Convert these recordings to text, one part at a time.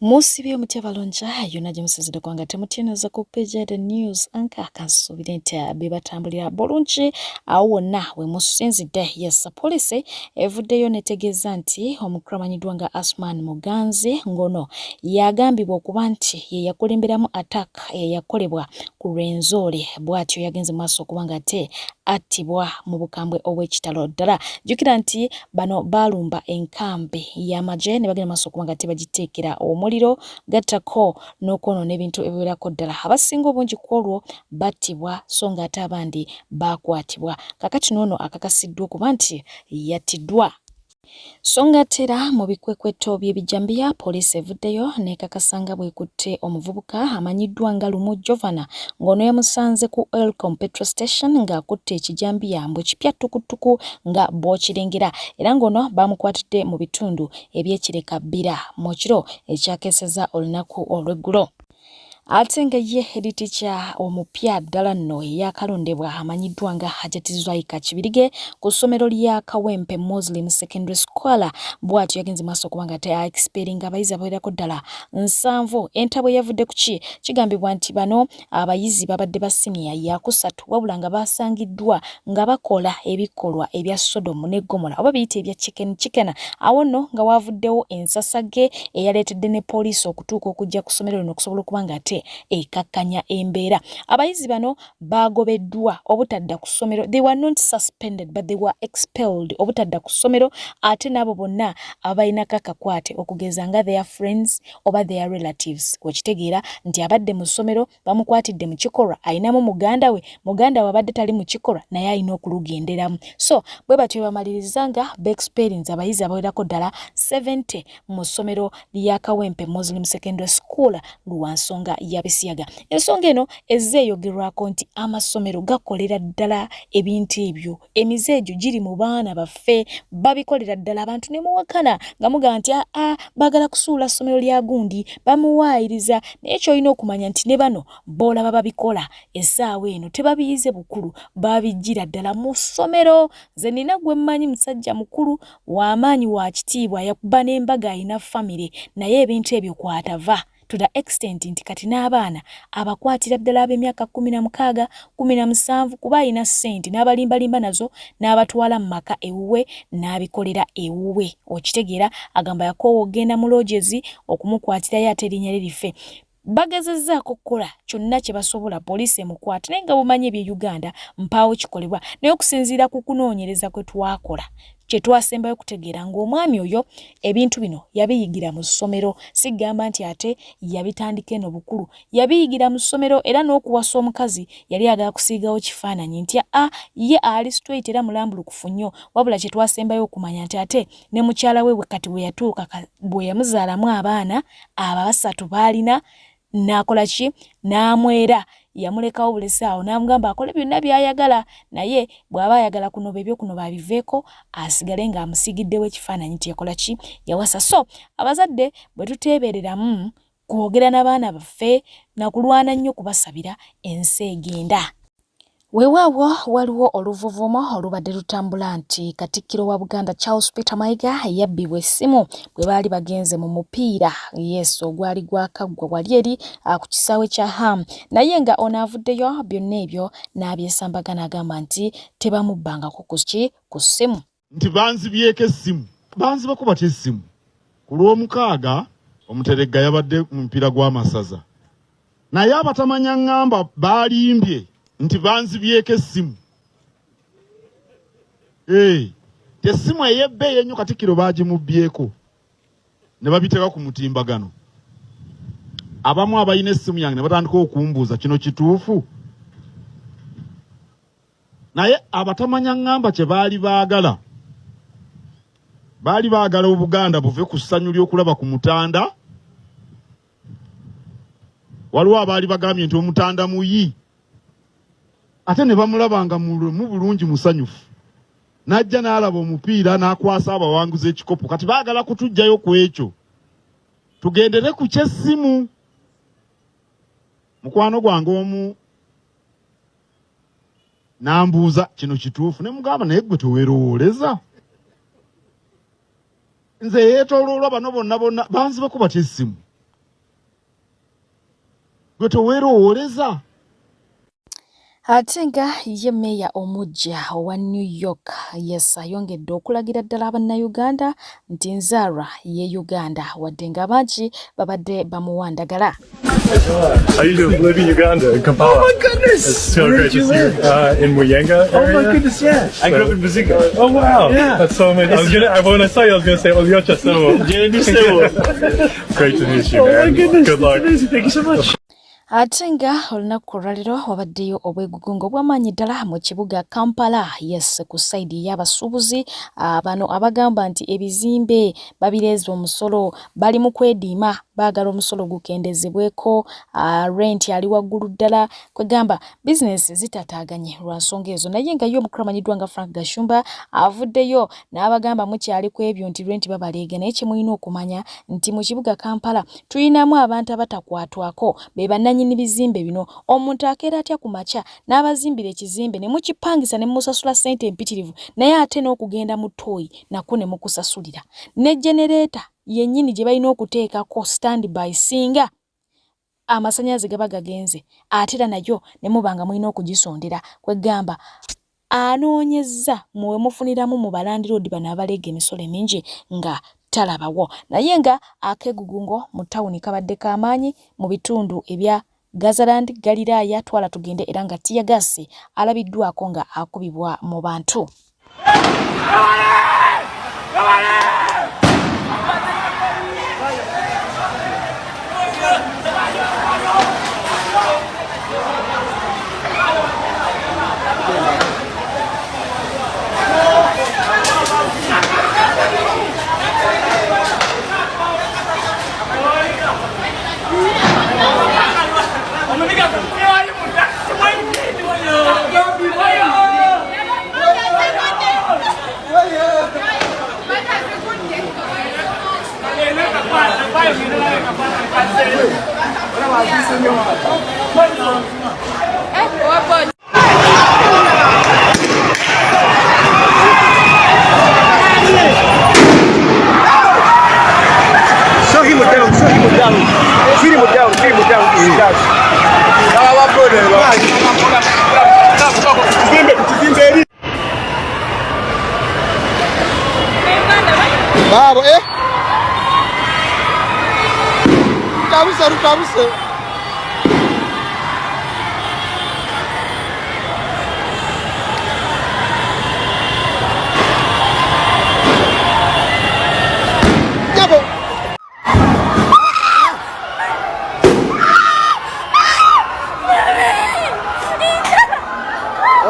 Musibi omutyabalonja yonna gye musazidde kwanga temutyenaza ku page the news anka akansubira nti bebatambulira bulungi awo wonna we musinzidde. Yes, police evuddeyo netegeeza nti omukulu amanyiddwa nga Asman Muganzi ngono yagambibwa okuba nti ye yakulemberamu attack yakolebwa ku Rwenzori, bw'atyo yagenze maaso okuba nga ate attibwa mu bukambwe obw'ekitalo ddala. Jjukira nti bano balumba enkambi y'amagye ne bagenda maaso okuba nga ate bagiteekera omuliro gattako n'okwonoona ebintu ebiwerako ddala. Abasinga obungi ku olwo battibwa so nga ate abandi bakwatibwa. Kakati n'ono akakasiddwa okuba nti yattiddwa. So nga tera mu bikwekweto by'ebijambiya poliisi evuddeyo nekakasanga bwekutte omuvubuka amanyiddwa nga Lumu Jovana ng'ono yamusanze ku Elcom petrol station ng'akutte ekijambiya mbwe kipya tukutuku nga bw'okirengera, era ng'ono bamukwatidde mu bitundu eby'ekireka bbira mu kiro ekyakeeseza olunaku olw'eggulo. Ate nga ye editicha omupya ddala nno eyakalondebwa amanyiddwa nga Hajati Zwaika Kibirige ku ssomero lya Kawempe Muslim Secondary School, bw'atyo yagenze maaso okuba nga experinga abayizi abawerako ddala 7. Entabwe yavudde ku ki? Kigambibwa nti bano abayizi babadde ba senior ya 3 wabula nga basangiddwa nga bakola ebikolwa ebya Sodom ne Gomora oba biyite ebya chicken. Awo nno nga wavuddewo ensasage eyaleetedde ne poliisi okutuuka okujja ku ssomero lino okusobola okuba nga ekakkanya embeera. Abayizi bano bagobeddwa obutadda ku ssomero. They were not suspended but they were expelled obutadda ku ssomero, ate n'abo bonna abayinako akakwate okugeza nga their friends oba their relatives. Wekitegeera nti abadde mu ssomero bamukwatidde mu kikolwa ayinamu muganda we abadde tali mu kikolwa naye alina okulugenderamu. So bwe batyo bamalirizanga experience abayizi abawerako ddala 70 mu ssomero lya Kawempe Muslim Secondary School Lwansonga yabisiyaga. Ensonga eno ezze eyogerwako nti amasomero gakolera ddala ebintu ebyo, emize egyo giri mu baana baffe babikolera ddala abantu ne muwakana nga mugamba nti baagala kusuula ssomero lya gundi bamuwaayiriza, naye ky'olina okumanya nti ne bano boolaba babikola essaawa eno tebabiyize bukulu babijjira ddala mu ssomero. Nze nina gwe mmanyi musajja mukulu w'amaanyi wa kitiibwa yakuba n'embaga ayina famire naye ebintu ebyo kwatava to the extent nti kati n'abaana abakwatira ddala ab'emyaka 16, 17 kuba ayina ssente n'abalimbalimba nazo n'abatwala mu maka ewuwe n'abikolera ewuwe. Okitegeera agamba yakoowa ogenda mu lodges okumukwatirayo ate erinnya lye life. Bagezezzaako kukola kyonna kye basobola poliisi emukwata naye nga bumanyi ebye Uganda mpaawo kikolebwa, naye okusinziira ku kunoonyereza kwe twakola kye twasembayo kutegeera ng'omwami oyo ebintu bino yabiyigira mu ssomero. Sigamba nti ate yabitandika eno bukulu, yabiyigira mu ssomero era n'okuwasa omukazi yali agala kusiigawo kifaananyi nti ye ali straight era mulambulukufu nnyo, wabula kye twasembayo okumanya nti ate ne mukyala we kati bwe yatuuka bwe yamuzaalamu abaana abasatu baalina n'akola ki? N'amwera, yamulekawo bulesaawo n'amugamba akole byonna by'ayagala, naye bw'aba ayagala kunoba ebyokunoba abiveeko asigale ng'amusigiddewo ekifaananyi nti yakola ki? Yawasa. So abazadde bwe tuteebereramu kwogera n'abaana baffe na kulwana nnyo kubasabira ensi egenda. Weewaawo waliwo oluvuvumo olubadde lutambula nti Katikkiro wa Buganda Charles Peter Mayiga yabbibwa essimu bwe baali bagenze mu mupiira ogwali gwakaggwa wali eri ku kisaawe kya Ham, naye nga ono avuddeyo byonna ebyo n'abyesambagana agamba nti tebamubbangako ku ssimu. Nti banzibyeko essimu, banzibako batya essimu? Ku Lwomukaaga Omuteregga yabadde mu mupiira gw'amasaza, naye abatamanya ngamba baalimbye nti banzibyeko essimu. Essimu ey'ebbeeyi ennyo Katikkiro baagimubbyeko ne babiteeka ku mutimbagano. Abamu abalina essimu yange ne batandika okumbuuza kino kituufu? Naye abatamanya ngamba kye baali baagala Obuganda buve ku ssanyu ly'okulaba ku mutanda. Waliwo abaali bagambye nti omutanda muyi, ate ne bamulabanga mu bulungi musanyufu, n'ajja n'alaba omupiira n'akwasa abawanguzi ekikopo. Kati baagala kutuggyayo ku ekyo, tugendere ku ky'essimu. Mukwano gwange omu n'ambuuza kino kituufu, ne mugamba naye gwe teweerowooleza. Nze yeetooloolwa bano bonna banzibako batya essimu. gwe toweerowooleza. Ate nga ye meeya omuggya owa New York ayongedde okulagira ddala Bannayuganda nti nzaalwa ye Uganda wadde nga bangi babadde bamuwandagala. I used to live in Uganda, in Kampala. Oh my goodness! It's so Where great did you to see live? you. In Muyanga area. Oh my goodness, yeah. I grew up in Bazinga. Oh wow! Yeah. That's so amazing. When I saw you, I was gonna say Oliocha Sewo. Great to meet you, Oh man. my goodness! Good luck. Amazing. Thank you so much. Ate nga olunaku olwaliro wabaddeyo obwegugungo obw'amaanyi ddala mu kibuga Kampala ku sayidi y'abasuubuzi bano abagamba nti ebizimbe babireeza omusolo bali mu kwediima baagala omusolo gukendezebweko rent ali waggulu ddala kwegamba bizinesi zitataaganye lwa nsonga ezo naye nga yo omukulu amanyiddwa nga Frank Gashumba avuddeyo n'abagamba mukyali ku ebyo nti rent babaleega naye kye mulina okumanya nti mu kibuga Kampala tulinamu abantu abatakwatwako be bannannyini bizimbe bino omuntu akeera atya ku makya n'abazimbira ekizimbe ne mukipangisa ne musasula ssente empitirivu naye ate n'okugenda mu ttooyi nakwo ne mukusasulira ne genereeta yennyini gye balina okuteekako standby singa amasannyalaze gaba gagenze ate era nayo ne mubanga mulina okugisondera kwegamba anoonyezza muwe mufuniramu mu balandiroodi bano abaleega emisolo emingi nga talabawo naye nga akegugungo mu ttawuni kabadde k'amaanyi mu bitundu ebya Gazaland Galilaya twala tugende era nga tiyagasi alabiddwako nga akubibwa mu bantu. Bravo, Rukabuse. Yabo.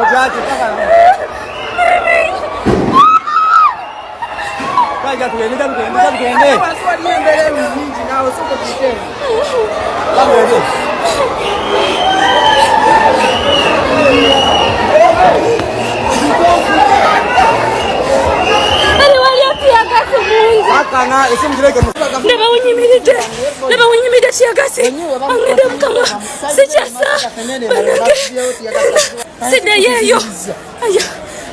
Ojaje kaka. Kaja tugende. Paswali mbele nyingi nawe soko kitende. Lamwe. Ali wali atiyagase mungu. Akana esimjireke Neba unyimide tiyagase. Angende mukama. Sichasa. Side yeyo. Aya.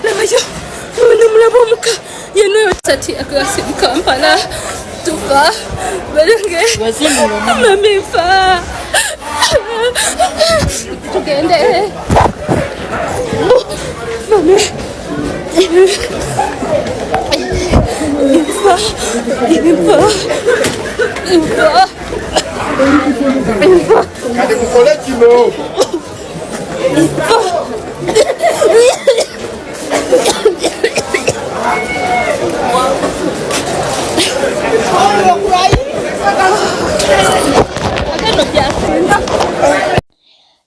Neba yo. Mulabo muka. Yeno tati agase Kampala. Tufa. Berenge. Mamifa. Tugende. Mami. Kade kukole kino.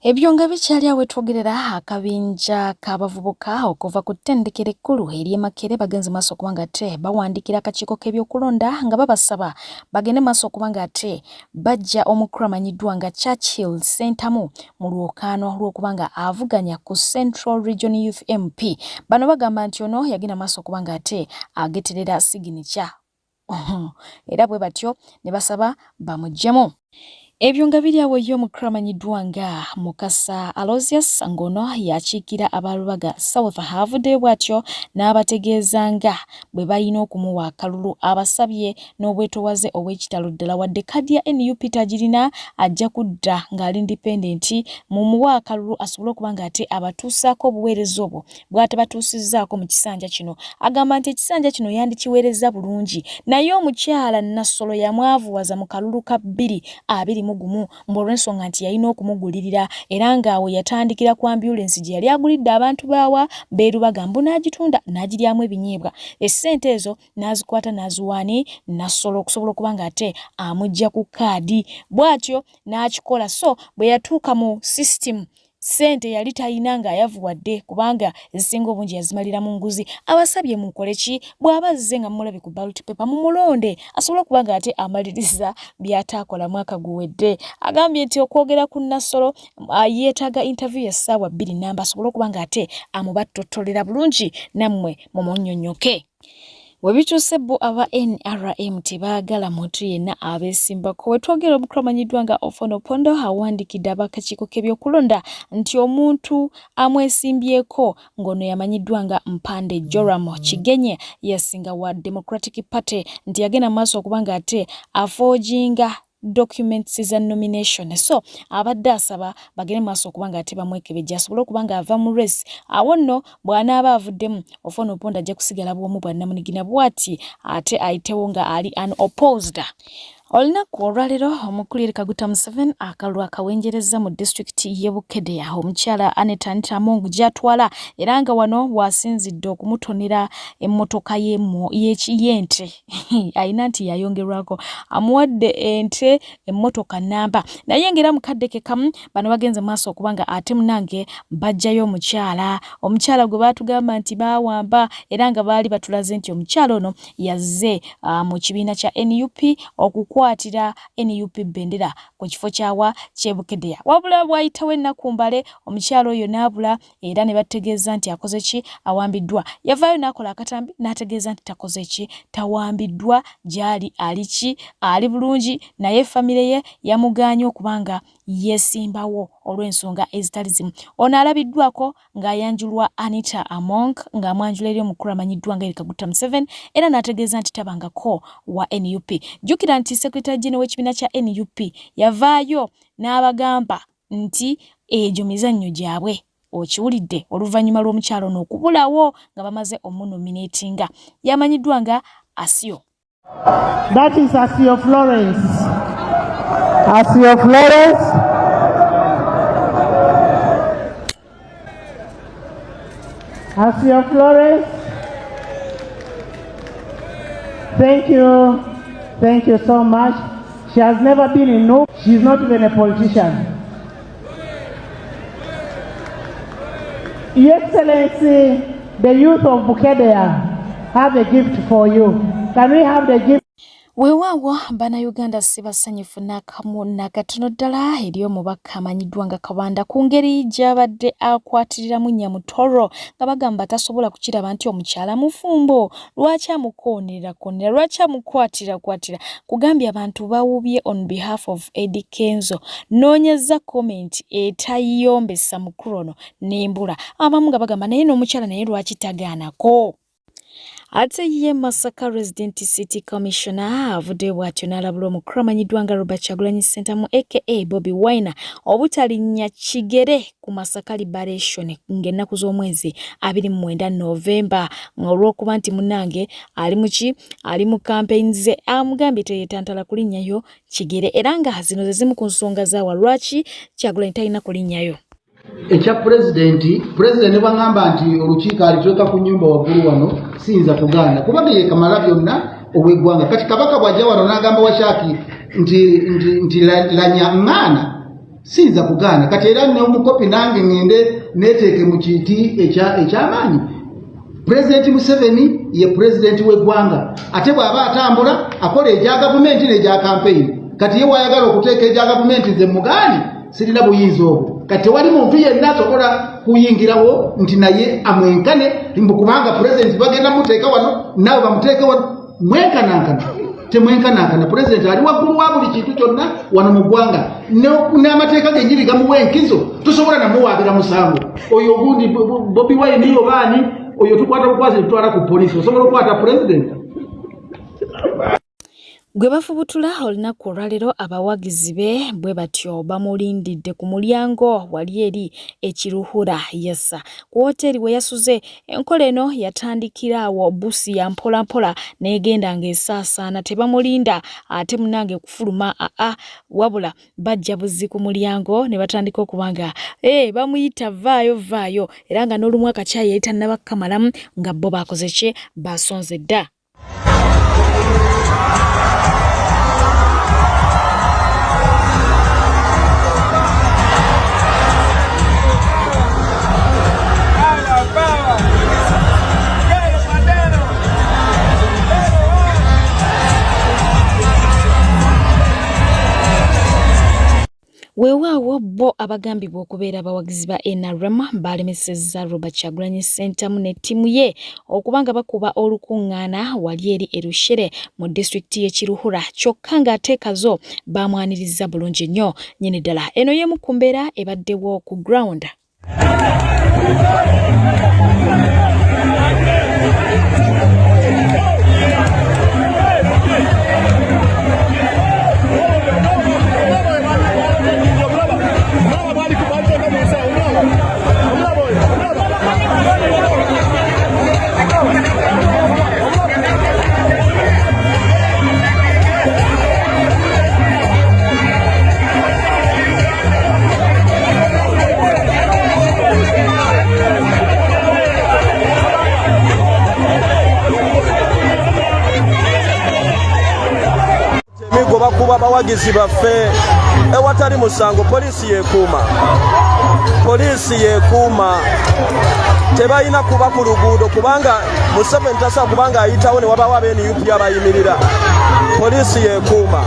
Ebyo nga bikyali awe twogerera akabinja k'abavubuka okuva ku ttendekero ekkulu ery'e Makerere bagenze maaso okuba nga ate bawandikira akakiiko k'ebyokulonda nga babasaba bagende maaso okuba nga ate bajja omukulu amanyiddwa nga Churchill Ssentamu mu lwokaano lw'okuba nga avuganya ku Central Region Youth MP. Bano bagamba nti ono yagenda maaso okuba nga ate ageterera signature era bwe batyo ne basaba bamuggyemu. Ebyo nga biri awo yo mukramanyiddwa nga Mukasa Aloysius ngono yakiikira abalubaga South havudde bwatyo n'abategeeza nga bwe balina okumuwa akalulu abasabye n'obwetowaze obw'ekitalo ddala wadde kadi ya NUP tagirina ajja kudda ng'ali independent mu muwa akalulu asobole okuba ng'ate abatuusaako obuweereza obwo bw'atabatuusizzaako mu kisanja kino. Agamba nti ekisanja kino yandikiweereza bulungi naye omukyala Nassolo yamwavuwaza mu kalulu ka 2 gumu mb'olw'ensonga nti yalina okumugulirira era ng'awe yatandikira ku ambulance gye yali agulidde abantu baawa Beerubaga mbu n'agitunda n'agiryamu ebinyeebwa. Essente ezo n'azikwata n'aziwaani Nassolo okusobola okuba ng'ate amugya ku kaadi bw'atyo n'akikola. So bwe yatuuka mu system sente yali talina ng'ayavuwadde kubanga ezisinga obungi yazimalira mu nguzi. Abasabye mukole ki bw'aba azze nga mulabi ku ballot paper mumulonde asobole okuba ng'ate amaliriza by'ataakola mwaka guwedde. Agambye nti okwogera ku Nassolo yeetaaga interview ya ssaawa 2 namba asobole okuba ng'ate amubattotolera bulungi nammwe mumunnyonnyoke. Webituuse bo aba NRM tebaagala muntu yenna abeesimbako. Wetwogera omukramanyiddwa nga Ofono Pondo awandikidde ab'akakiiko k'ebyokulonda nti omuntu amwesimbyeko ngono yamanyiddwa nga Mpande Joram Kigenye yasinga wa Democratic Party nti yagenda maaso okuba ng'ate afoojinga documents za nomination. So abadde asaba bagende maaso okuba ng'ate bamwekebejja asobole okuba ng'ava mu race. Awo nno bw'anaaba avuddemu Ofono Pondo ajja kusigala bw'omu bwa Namunigina bw'ati ate ayitewo nga ali unopposed. Olunaku olwaleero omukulira Kaguta Museveni akalulu akawenjereza mu disitulikiti y'e Bukedde omukyala Anita Among gy'atwala era nga wano wasinzidde okumutonera emmotoka y'ente ayina nti yayongerwako amuwadde ente emmotoka namba naye ngera mukadde ke kamu bano bagenze maaso okuba nga ate munange bajjayo omukyala gwe baatugamba nti baawamba era nga baali batulaze nti omukyala ono yazze mu kibiina kya NUP okukwatira NUP bendera ku kifo kyawa ky'e Bukedde. Wabula bwayitawo ennaku mbale omukyala oyo n'abula era ne bategeeza nti akoze ki awambiddwa. Yavaayo n'akola akatambi n'ategeeza nti takoze ki tawambiddwa gyali ali bulungi naye famire ye yamugaanye okubanga yesimbawo olw'ensonga ezitali zimu. Ono alabiddwako ng'ayanjulwa Anita Among ng'amwanjula eri omukulu amanyiddwa nga Kaguta Museveni era n'ategeeza nti tabangako wa NUP. Jjukira nti Secretary General w'ekibiina kya NUP yavaayo n'abagamba nti egyo mizannyo gyabwe okiwulidde oluvannyuma lw'omukyalo ono okubulawo nga bamaze omunominatinga. Yamanyiddwa nga Asio. That is Asio Florence. Asio Florence. Asio Florence. Thank you. Thank you so much. She has never been in no. She's not even a politician. Your Excellency, the youth of Bukedde have a gift for you. Can we have the gift? Weewaawo Bannayuganda si basanyufu n'akamu nakatono ddala eri omubaka amanyiddwa nga Kabanda ku ngeri gy'abadde akwatiriramu Nyamutoro nga bagamba tasobola kukiraba nti omukyala mufumbo. Lwaki amukoonerera, lwaki amukwatira kugambye abantu bawubye on behalf of Eddie Kenzo. Noonyeza comment etayombesa mukulu ono n'embula. Abamu nga bagamba naye n'omukyala naye lwaki tagaanako. Ate ye Masaka Resident City Commissioner avudde bw'atyo n'alabula omukulu amanyiddwa nga Robert Kyagulanyi Ssentamu aka Bobi Wine obutalinnya kigere ku Masaka Liberation ng'ennaku z'omwezi 29 Novemba olw'okuba nti munnange ali mu campaigns ze amugambye teyetantala kulinnyayo kigere era nga zino ze zimu ku nsonga zaawa lwaki Kyagulanyi talina kulinnyayo. Echa president bangamba nti olukiiko alituuka ku nyumba waggulu wano siyinza kugaana kubanga ye kamala byonna obw'eggwanga kati kabaka bw'ajja wano n'agamba Washaki nti lanyaŋŋaana siyinza kugaana kati era n'omukopi nange ngende neeteeke mu kiti eky'amaanyi. President Museveni ye president w'eggwanga ate bw'aba atambula akola egya gavumenti n'egya campaign kati ye wayagala okuteeka egya gavumenti nze mugaani sirina buyinza obwo. Kati wali muntu yenna asobola kuyingirawo nti naye amwenkane kubanga president bagenda muteeka wano nawe bamuteeke wano temwenkanankana president ali waggulu wa buli kintu kyonna wano mu ggwanga n'amateeka gennyini gamuwa enkizo tosobola namuwaabira musango oyo ogundi Bobi Wine iyo baani oyo tukwata bukwasi tutwala ku poliisi osobola okukwata president. Gwe bafubutula olunaku olwaleero abawagizi be bwe batyo bamulindidde ku mulyango wali eri ekiruhura Yessa ku hoteri we yasuze. Enkola eno yatandikira awo busi ya mpolampola n'egenda ng'esaasaana, tebamulinda ate munange kufuluma wabula bajja buzzi ku mulyango ne batandika okubanga bamuyita vaayo era nga n'olumu akakyayi yali tannabakamalamu nga bo baakoze kye basonze dda. Weewaawo bo abagambibwa okubeera abawagizi ba NRM balemesezza Robert Kyagulanyi Ssentamu ne ttiimu ye okubanga bakuba olukuŋŋaana wali eri Erushere mu disitulikiti y'e Kiruhura, kyokka ng'ateeka zo baamwaniriza bulungi nnyo. Nnyini ddala eno y'emu ku mbeera ebaddewo ku ground. Bakuba abawagizi baffe ewatali musango, poliisi yeekuuma tebalina kuba ku luguudo kubanga Museveni tasobola kubanga ayitawo ne wabawo ab'NUP abayimirira. Poliisi yeekuuma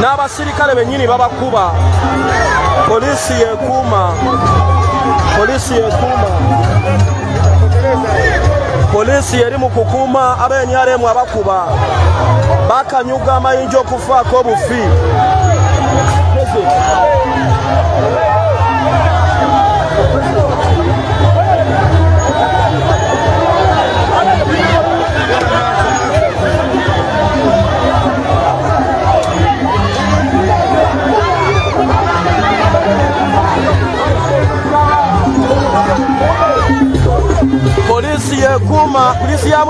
n'abasirikale bennyini babakuba. Poliisi yeekuuma Poliisi yeri mu kukuuma ab'NRM abakuba bakanyuga amayinja okufaako obufi. Polisi yeekuuma, polisi ya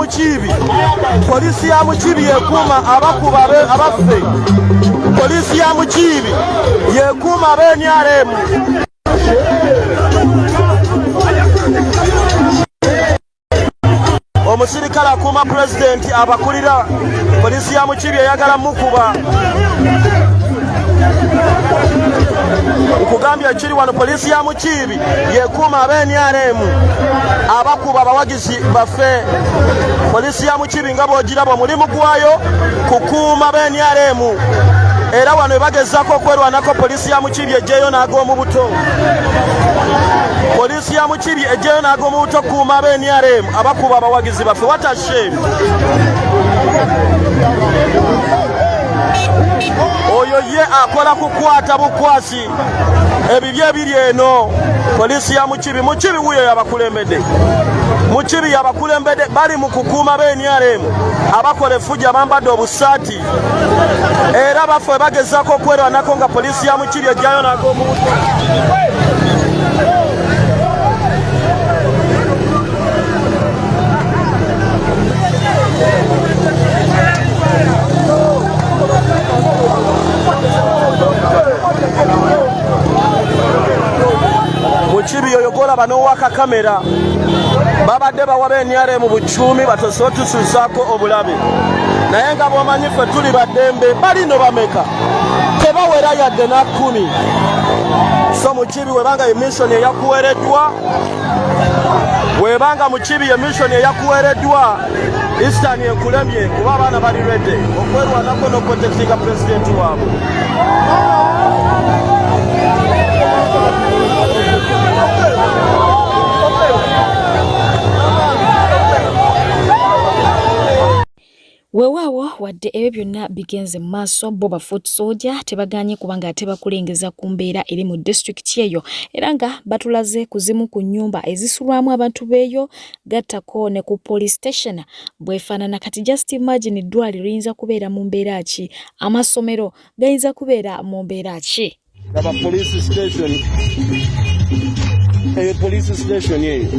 Mukiibi yeekuuma abakuba abaffe. Polisi ya Mukiibi yeekuuma ab'NRM. Omusirikale akuuma pulezidenti abakulira. Polisi ya Mukiibi eyagala mukuba. Nkugambye ekiri wano, polisi ya Mukiibi yeekuuma ab'NRM abakuba abawagizi baffe. Polisi ya Mukiibi nga bw'ogiraba mulimu gwayo kukuuma ab'NRM, era wano bagezaako okwerwanako. Polisi ya Mukiibi ejjeeyo n'ag'omu buto. Polisi ya Mukiibi ejjeeyo n'ag'omu buto kuuma ab'NRM abakuba abawagizi baffe. What a shame! Oyo ye akola kukwata bukwasi ebibi ebiri eno. Polisi ya Mukiibi wuyo yabakulembedde. Mukiibi yabakulembedde bali mu kukuuma b'NRM abakola effujo abambadde obusaati, era baffe bagezaako okwerwanako nga polisi ya Mukiibi ejjayo n'ag'omu buto. Mukiibi yoyo golaba n'owaka kamera babadde bawa b'NRM mu bucuumi batosobola tusuusaako obulabe, naye nga bw'omanyi ffe tuli baddembe. balino bameka tebawera yadde na 10. So Mukiibi webanga ye mission eyakuweereddwa, webanga Mukiibi ye mission eyakuweereddwa, Eastern ekulemye kuba abaana bali redde okwerwanako n'okuprotectinga pulezidenti waabwe. Wewe wadde ebyo byonna bigenze maaso Boba Foot Soldier tebaganye kubanga tebakulengeza ku mbeera eri mu district eyo era nga batulaze kuzimu ku nyumba ezisulwamu abantu beeyo gattako ne ku police station bwefaanana kati just imagine eddwaliro liyinza kubeera mu mbeera ki amasomero gayinza kubeera mu mbeera ki Aba police station police station eyo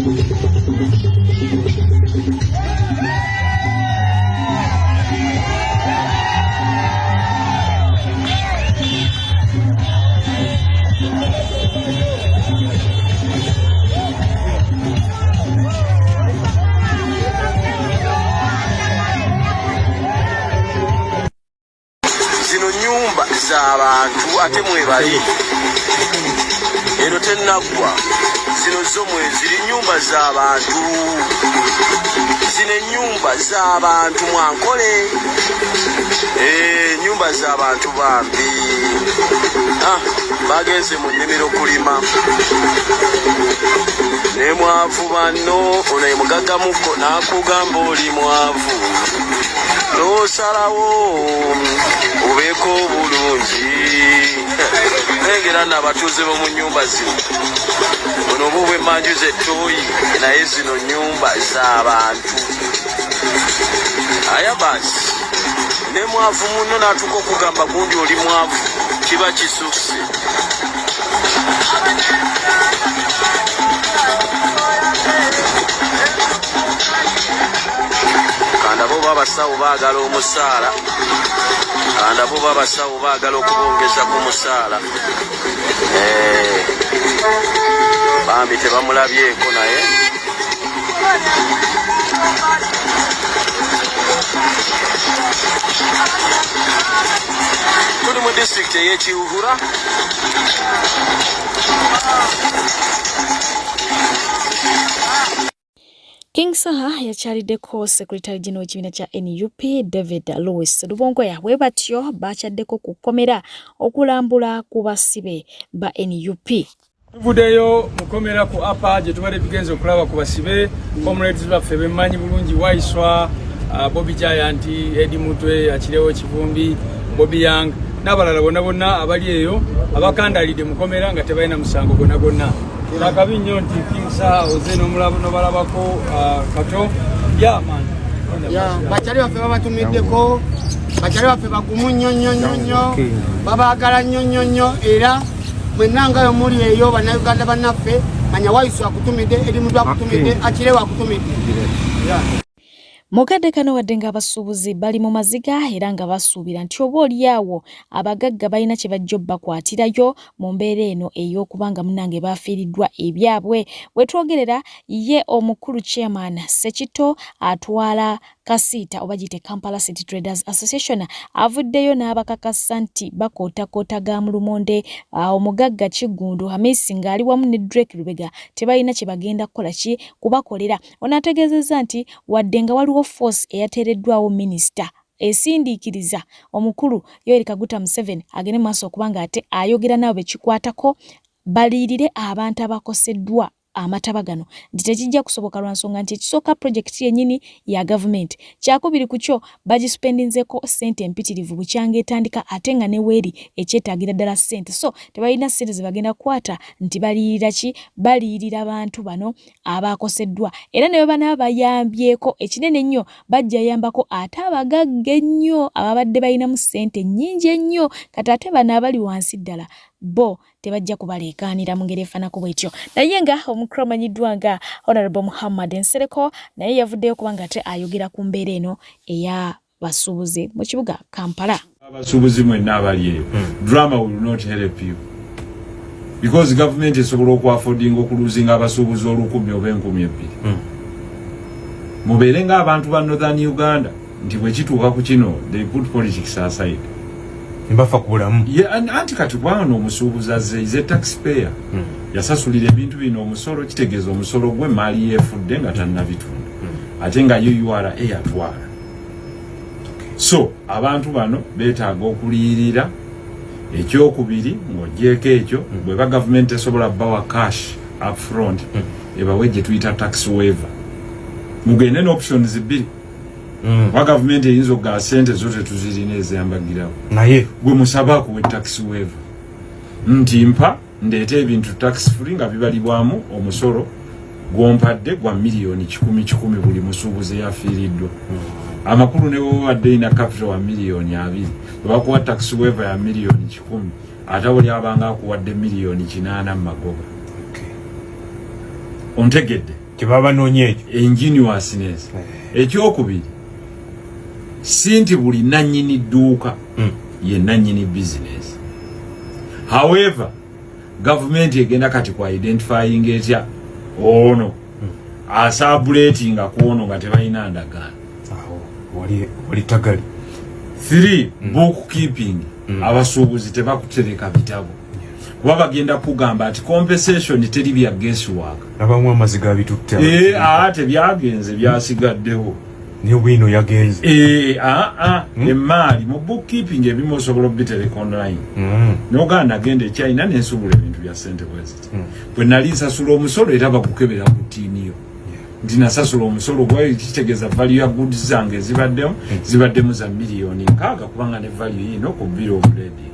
zino nyumba z'abantu ate mwebali ero tennaggwa zino zo mweziri nyumba z'abantu zino nyumba z'abantu mwankole nyumba z'abantu bambi bagenze mu nnimiro kulima ne mwavu banno ono ye mugaggamuko n'akugamba oli mwavu n'osalawo obeeko bulungi nengera n'abatuuze b'omu nnyumba zino ono obubwe emanju z'ettooyi naye zino nnyumba z'abantu aya basi ne mwavu munno n'atuuka okugamba gundi oli mwavu kiba kisukse kanda bo babasawo baagala omusaala kanda bo babasawo baagala okubongeza ku musaala bambi tebamulabyeko naye tuli mu district ey'ekiwuhura King Saha yakyaliddeko Secretary General w'ekibiina kya NUP David Louis Lubongoya bwe batyo bakyaddeko ku kkomera okulambula ku basibe ba NUP. Tuvuddeyo mukomera ku APA gye tubadde tugenze okulaba ku basibe comrades baffe bemmanyi bulungi Waiswa Bobby Giant Eddie Mutwe Akirewo Kivumbi Bobby Young n'abalala bonna abali eyo abakandalidde mukomera nga tebalina musango gonna Nakabi nnyo nti King Saha oze n'obalabako kato man bakyali baffe babatumiddeko bakyali baffe bagumu nnyo babaagala nnyo era mwenna ngayo muli eyo bannayuganda bannaffe manya Waiswa akutumidde Eddie Mutwe akutumidde Akirewo akutumidde Mukadde kano wadde nga abasuubuzi bali mu maziga era nga basuubira nti oba oliawo abagagga balina kye bajja bakwatirayo mu mbeera eno ey'okubanga munnange baafiiriddwa ebyabwe. Wetwogerera ye omukulu chairman Sekito atwala Kasiita oba gite Kampala City Traders Association avuddeyo n'abakakasa nti bakootakoota ga Mulumonde omugagga Kigundu Hamisi ng'ali wamu ne Drake Lubega tebalina kye bagenda kukola ki kubakolera. Ono ategeezezza nti wadde nga waliwo force eyateereddwawo minisita esindiikiriza omukulu Yoweri Kaguta Museveni agende maaso okubanga ate ayogera nabo bekikwatako baliirire abantu abakoseddwa amataba gano nti tekijja kusoboka lwa nsonga nti ekisooka project yennyini ya government kyakubiri ku kyo bagispendinzeko ssente empitirivu bukyanga etandika ate nga ne weeri ekyetaagira ddala ssente so tebalina ssente ze bagenda kukwata nti baliyirira ki baliyirira abantu bano abakoseddwa era ne bwe banaba bayambyeko ekinene ennyo bajja yambako ate abagagga ennyo ababadde balinamu ssente nnyingi ennyo kati ate bano abali wansi ddala bo tebajja kubaleekaanira mu ngeri efaanako bwetyo naye nga omukulu amanyiddwa nga Honorable Muhammad Nsereko naye yavuddeyo kubanga ate ayogera ku mbeera eno eya basuubuzi mu kibuga Kampala. Abasuubuzi mwenna abali eyo drama will not help you because government esobola okwaffordinga okuluzinga abasuubuzi 10,000 oba 2,000 mubeere ng'abantu ba Northern Uganda nti bwe kituuka ku kino they put politics aside mbafa kubulamu anti kati bwano omusuubuzi azze is a taxpayer yasasulira ebintu bino omusolo kitegeeza omusolo gwe maali yeefudde nga tannabitunda ate nga URA eyatwala so abantu bano beetaaga okuliyirira ekyokubiri ng'ogyeko ekyo bweba gavumenti esobola bawa cash up front ebawe gye tuyita tax waiver mugende n'options bbiri wa government eyinza okugaa sente zote tuzirina eziyambagirawo naye gwe musabako we tax waiver nti mpa ndeeta ebintu tax free nga bibalibwamu omusolo gwompadde gwa miliyoni 10 buli musuubuzi yafiiriddwa amakulu ne bwobadde ina capital wa miliyoni 2 bwebakuwa tax waiver ya miliyoni 10 ate oli abanga akuwadde miliyoni 8 mu magoba ontegedde kyebaba noonye ekyo ingenuousness ekyokubiri si nti buli nannyini dduuka ye nannyini business. However, government egenda kati ku identifying etya ono asabulatinga kuono nga tebalina ndagaano wali tagali 3 bookkeeping abasuubuzi tebakutereka bitabo kuba bagenda kugamba ati compensation teri bya guesswork abamu amaziga bitutte ate byagenze byasigaddewo ne wino yagenze emaali mu bookkeeping ebimu osobola obitereka online n'oganda agenda e China n'ensubula ebintu bya ssente bweziti bwe nali nsasula omusolo era bagukebera ku tiiniyo nti nasasula omusolo gwe kitegeeza value ya goods zange zibaddemu za miliyoni 6 kubanga ne value yino ku bill of lading.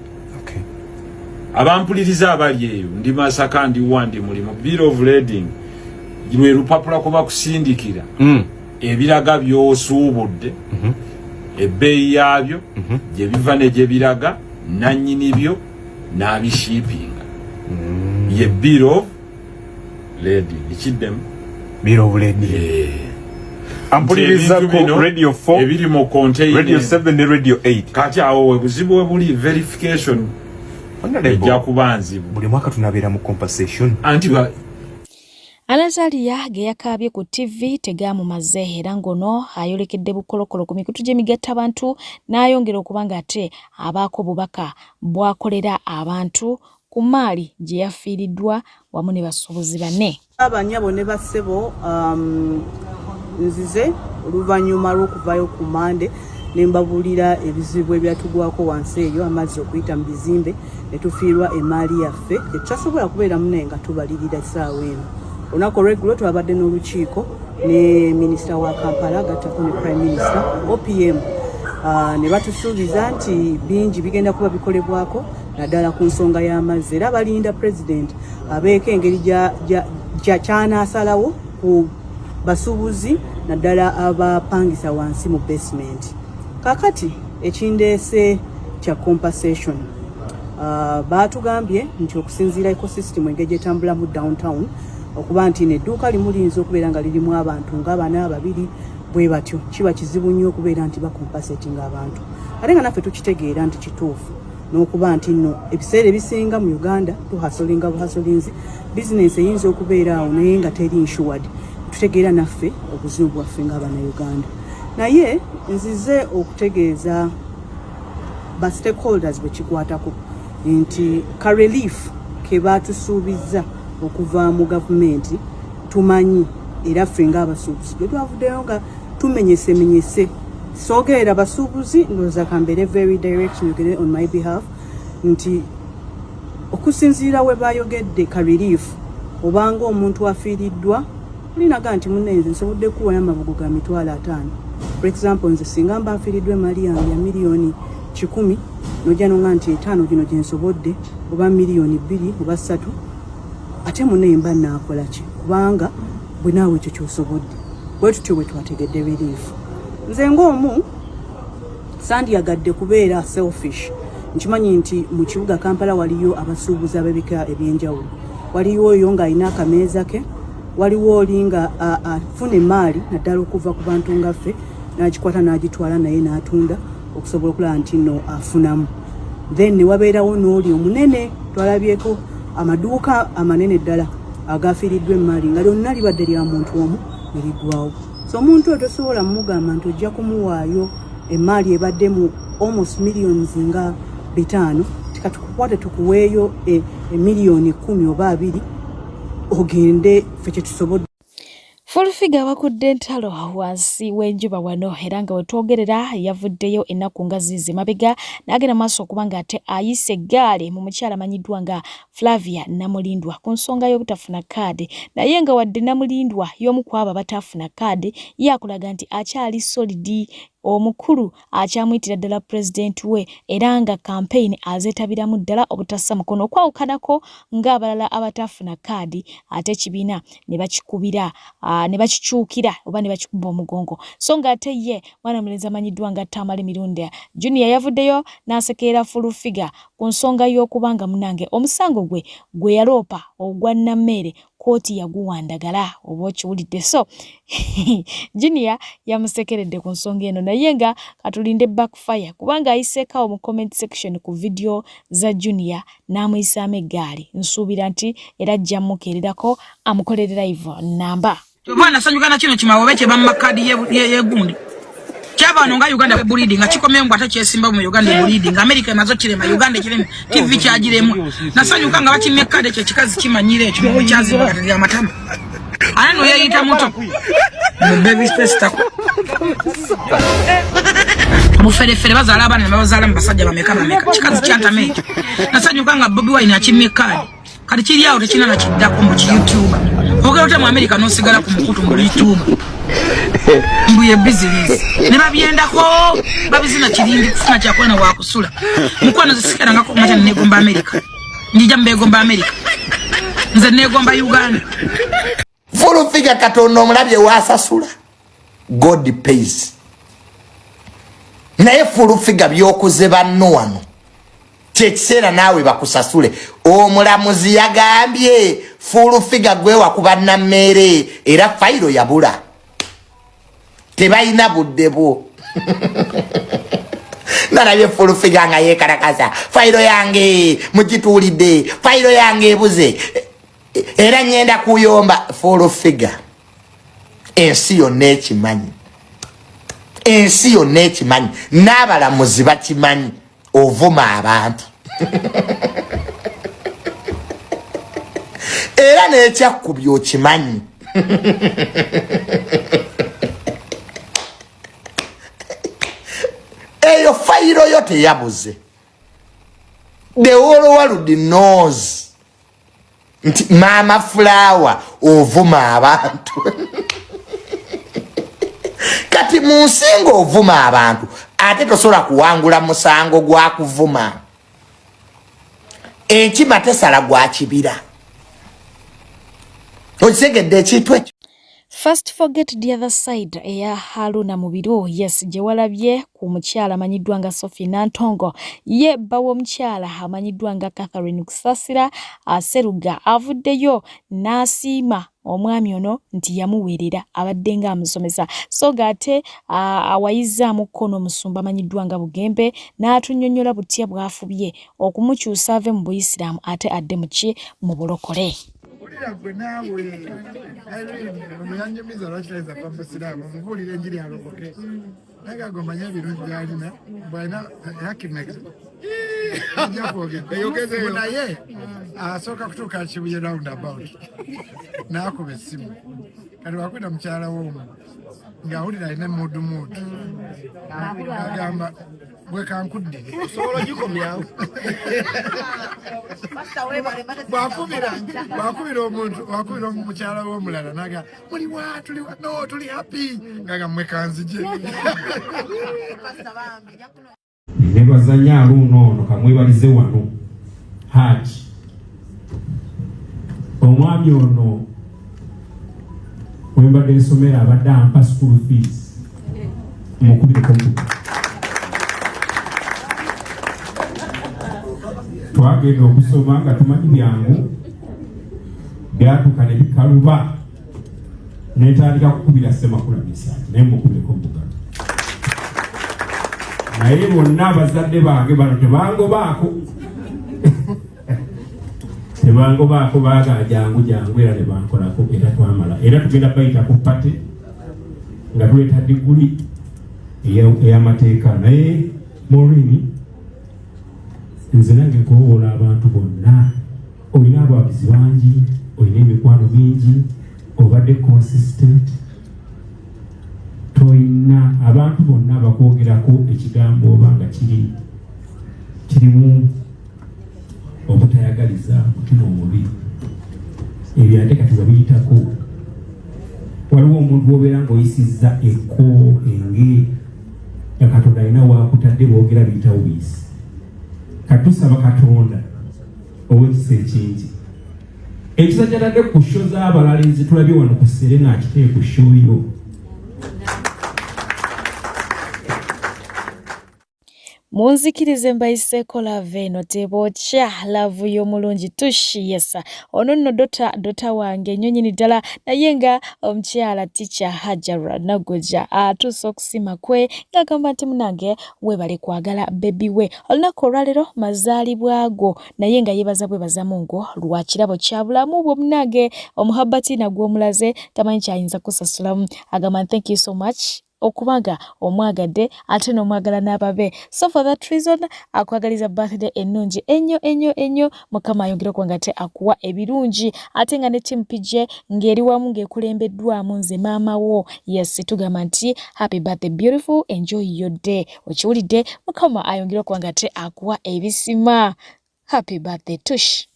Abampuliriza abali eyo ndi Masaka ndi wandi muli mu bill of lading lwe lupapula kuba kusindikira ebiraga by'osuubudde ebbeeyi yabyo gye biva ne gye biraga nannyini byo n'abishiipinga ye bill of lading ekiddemu bill of lading ampuliriza ko radio 4 ebiri mu container radio 7 ne radio 8 kati awo we buzibu we buli verification ejja kubanzibu buli mwaka tunabeera mu compensation anti Anazalia geyakabye ku TV tegamumaze era ngono ayolekedde bukolokolo ku mikutu gy'emigatta abantu n'ayongera okubanga ate abaako bubaka bwakolera abantu ku maali gye yafiiriddwa wamu ne basuubuzi banne. Abanyabo ne bassebo nzize oluvannyuma lw'okuvaayo ku Mande ne mbabulira ebizibu ebyatugwako wansi eyo amazzi okuyita mu bizimbe ne tufiirwa emaali yaffe tetutasobola kubeera munaye nga tubalirira essaawa eno. Onako regulo twabadde n'olukiiko ne minisita wa Kampala gattako ne prime minister OPM ne batusuubiza nti bingi bigenda kuba bikolebwako naddala ku nsonga y'amazzi era balinda president abeeko engeri kyanaasalawo ku basuubuzi naddala abapangisa wansi mu basement. Kakati ekindeese kya compensation baatugambye nti okusinziira ecosystem engeri gyetambula mu downtown okuba nti nedduuka limu liyinza okubeera nga lirimu abantu nga 4-2 bwe batyo kiba kizibu nnyo okubeera nti bakompensatinga abantu ate nga naffe tukitegeera nti kituufu n'okuba nti nno ebiseera ebisinga mu Uganda tuhasolinga buhasolinzi bizinesi eyinza okubeera awo naye nga teri insured tutegeera naffe obuzibu bwaffe ng'Abannayuganda naye nzize okutegeeza ba stakeholders bwe kikwatako nti ka relief ke baatusuubiza okuva mu gavumenti tumanyi era ffe ng'abasuubuzi gye twavuddeyo nga tumenyesemenyese soogera abasuubuzi ndowooza kambeere very direct njogere on my behalf nti okusinziira we bayogedde ka relief obanga omuntu afiiriddwa olinaga nti munnenze nsobodde kuwayo amabugo ga $5,000 for example nze singa mba afiiriddwa emaali yange ya miliyoni 10 nojja nonga nti 5 gino gye nsobodde oba miliyoni 2 oba 3 ate munne mba naakola ki kubanga bwe naawe ekyo ky'osobodde bwe tutyo bwe twategedde relief. Nze ng'omu sandyagadde kubeera selfish nkimanyi nti mu kibuga Kampala waliyo abasuubuzi ab'ebika ebyenjawulo waliwo oyo ng'alina akameeza ke waliwo oli nga afuna emaali naddala okuva ku bantu ngaffe n'agikwata n'agitwala naye n'atunda okusobola okulaba nti nno afunamu then ne wabeerawo n'oli omunene twalabyeko amaduuka amanene ddala agafiiriddwa emaali nga lyonna libadde lya muntu omu ne liggwawo. So omuntu oyo tosobola mugamba nti ojja kumuwaayo emaali ebadde mu almost millions nga 5 tikatukukwate tukuweeyo miliyoni 10 oba 2 ogende ffe kye tusobodde. Fulfiga wakudde entalo wansi w'enjuba wano era nga wetwogerera yavuddeyo ennaku nga zizi mabega n'agenda maaso okubanga ate ayise eggaali mu mukyala amanyiddwa nga Flavia Namulindwa ku nsonga y'obutafuna kaadi naye nga wadde Namulindwa y'omu ku abo batafuna kaadi yakulaga nti akyali solidi omukulu akyamuyitira ddala president we era nga campaign azeetabiramu ddala obutassa mukono okwawukanako ng'abalala abatafuna kaadi ate ekibiina ne bakikubira ne bakikyukira oba ne bakikuba omugongo so ng'ate ye mwana mulenzi amanyiddwa nga Tamale Mirunda Junior yavuddeyo n'asekeera full figure ku nsonga y'okubanga munange omusango gwe yaloopa ogwa Nammere kooti yaguwandagala oba okiwulidde so Junior yamusekeredde ku nsonga eno naye nga katulinde backfire kubanga ayiseekawo mu comment section ku video za Junior n'amuyisaamu eggaali nsuubira nti era ajja mukeererako amukolere live namba Bwana sanyugana kino kimawobe kye bamma kadi yegundi Kyabano nga Uganda bulidi nga kikomeye ngwata kyesimba mu Uganda bulidi nga America emazo kirema Uganda kirema TV kyagiremu nasanyuka nga bakimye kade kye kikazi kimanyire ekyo mu kyazi bakati ya matama ano yayita muto mu baby space tako mufere bazala abana bazala mbasajja bameka kikazi kyantame ekyo nasanyuka nga Bobi Wine akimye kadi kiri awo tekina na kiddako mu YouTube ogero mu America no sigala ku mukutu mu YouTube mbuye business ne babyendako babizina kirindi kufuna kyakwena wakusula mukwano zisikira ngako mata negomba America njija mbegomba America nze negomba Uganda full figure katono omulabye wasasula God pays naye full figure byokuze banno wano kyekisera nawe bakusasule omulamuzi yagambye full figure gwe wakuba Nammere era fairo yabula tebayina buddebo nalabye full figure nga yekalakaza fairo yange mugituulidde fairo yange ebuze era nyenda kuyomba full figure ensi yonna ekimanyi n'abalamuzi bakimanyi ovuma abantu era n'ekyakkubya okimanyi eyo fayiro yo teyabuze the whole world knows nti Mama Flower ovuma abantu kati mu nsinga ovuma abantu ate tosobola kuwangula musango gwa kuvuma enkima tesala gwa kibira okisegedde ekintu ekyo. First forget the other side eya Haruna Mubiro yes gye walabye ku mukyala amanyiddwa nga Sophie Nantongo ye bawo omukyala amanyiddwa nga Catherine Kusasira aseruga avuddeyo n'asiima omwami ono nti yamuweerera abadde nga amusomesa so gate awayizaamu kkono omusumba amanyiddwa nga Bugembe n'atunnyonnyola butya bwafubye okumukyusa ave mu Buyisiraamu ate adde mu bulokole. Gwe nawe omuyanyumiza lwakireza pambasiramu muvulire enjiri alokoke naye agomanya ebirungi byalina bwalina hakimex naye asooka kutuuka Kibuye roundabout n'akuba essimu kati wakwita mukyala w'omu ng'awulira alina emmuudumundu agamba bwe kankuddire osobola ogikomyawo bwakubira omuntu wakubira omukyala w'omulala naga muliwa tuliwa no tuli happy ngaga mmwe kanzije ne bazanya aluno ono kamwebalize wano haji omwami ono wembadde nsomera abadde ampa school fees mukubire komputa twagenda okusoma nga tumanyi byangu byatuuka ne bikaluba netandika kukubira Ssemakula misanji naye mukubire komputa naye bonna abazadde bange bano tebangobaako baaga jangu era ne bankolako era twamala era tugenda bayita ku pate nga tuleeta diguli ey'amateeka naye Maureen nze nange nkoowoola abantu bonna olina abawagizi bangi olina emikwano mingi obadde consistent toyina abantu bonna bakwogerako ekigambo oba nga kirimu obutayaga byeyagaliza mutima omubi ebyo ate kati babiyitako waliwo omuntu obeera ng'oyisizza ekko enge Katonda alina waakutadde boogera biyitawo biyisi kati tusaba Katonda ow'ekisa ekingi ekisa kyatadde ku sho z'abalala ezitulabye wano ku Serena akitee ku sho yo Munzikirize mbayiseko lave eno tebokya lavu y'omulungi tushiyesa ono nno dota wange nnyo nnyini ddala naye nga omukyala Teacher Hajara Nagoja atuuse okusima kwe ng'agamba nti munange weebale kwagala bebi we olunaku olwaleero mazaalibwa go naye nga yeebaza bwebaza Mungu lwa kirabo kya bulamu bwo munange omuhabbati nagwo omulaze tamanyi kyayinza kusasulamu agamba thank you so much okubanga omwagadde ate n'omwagala n'ababe so for that reason akwagaliza birthday ennungi ennyo mukama ayongera okuba ate akuwa ebirungi ate nga ne team PJ ng'eri wamu ng'ekulembeddwamu nze maama wo yes tugamba nti happy birthday beautiful enjoy your day okiwulidde mukama ayongera okuba ate akuwa ebisima happy birthday tush.